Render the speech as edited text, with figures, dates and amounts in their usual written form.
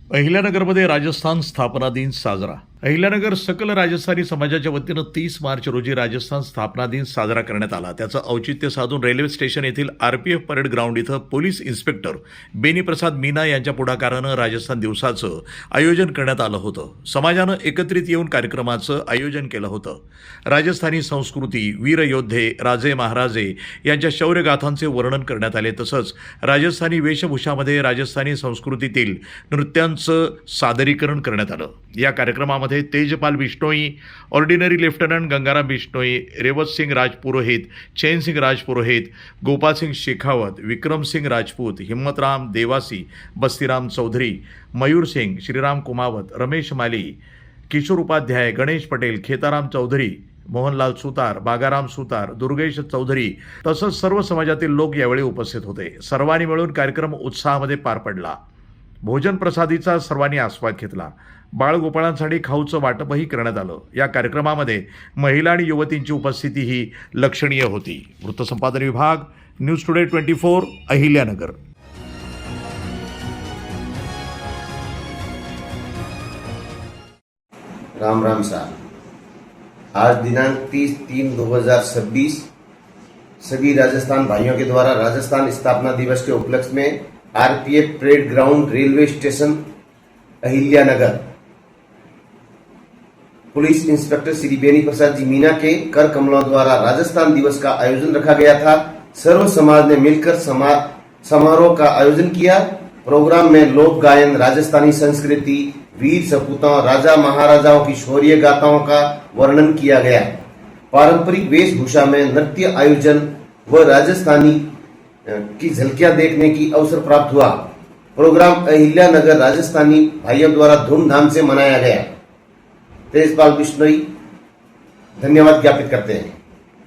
अहिल्यानगरमध्ये राजस्थान स्थापना दिन साजरा. अहिल्यानगर सकल राजस्थानी समाजाच्या वतीनं 30 मार्च रोजी राजस्थान स्थापना दिन साजरा करण्यात आला. त्याचं औचित्य साधून रेल्वे स्टेशन येथील आरपीएफ परेड ग्राउंड इथं पोलीस इन्स्पेक्टर बेनीप्रसाद मीना यांच्या पुढाकारानं राजस्थान दिवसाचं आयोजन करण्यात आलं होतं. समाजानं एकत्रित येऊन कार्यक्रमाचं आयोजन केलं होतं. राजस्थानी संस्कृती, वीर योद्धे, राजे महाराजे यांच्या शौर्यगाथांचे वर्णन करण्यात आले. तसंच राजस्थानी वेशभूषामध्ये राजस्थानी संस्कृतीतील नृत्यांचं सादरीकरण करण्यात आलं. या कार्यक्रमामध्ये तेजपाल बिश्नोई, ऑर्डिनरी लेफ्टनंट गंगाराम बिश्नोई, रेवत सिंग राजपुरोहित, चैन सिंग राजपुरोहित, गोपाल सिंग शेखावत, विक्रम सिंग राजपूत, हिम्मतराम देवासी, बस्तीराम चौधरी, मयूर सिंग, श्रीराम कुमावत, रमेश माली, किशोर उपाध्याय, गणेश पटेल, खेताराम चौधरी, मोहनलाल सुतार, बागाराम सुतार, दुर्गेश चौधरी तसंच सर्व समाजातील लोक यावेळी उपस्थित होते. सर्वांनी मिळून कार्यक्रम उत्साहामध्ये पार पडला. भोजन प्रसादीचा सर्वांनी आस्वाद घेतला. बाळगोपाळांसाठी खाऊचं वाटपही करण्यात आलं. या कार्यक्रमामध्ये महिला आणि युवतींची उपस्थितीही लक्षणीय होती. वृत्तसंपादन विभाग, न्यूज टुडे 24, अहिल्यानगर. राम राम साहब, आज दिनांक 30/3/2026 सभी राजस्थान भाइयों के द्वारा राजस्थान स्थापना दिवस के उपलक्ष्य में RPF parade ground railway station Ahilyanagar police inspector Shri Beni Prasad ji Meena के कर कमलों द्वारा राजस्थान दिवस का आयोजन रखा गया था। सर्व समाज ने मिलकर समारोह का आयोजन किया। प्रोग्राम में लोक गायन, राजस्थानी संस्कृति, वीर सपूतों, राजा महाराजाओं की शौर्य गाथाओं का वर्णन किया गया। पारंपरिक वेशभूषा में नृत्य आयोजन व राजस्थानी की झलकियां देखने की अवसर प्राप्त हुआ। प्रोग्राम अहिल्यानगर राजस्थानी भाइयों द्वारा धूमधाम से मनाया गया। तेजपाल बिश्नोई धन्यवाद ज्ञापित करते हैं।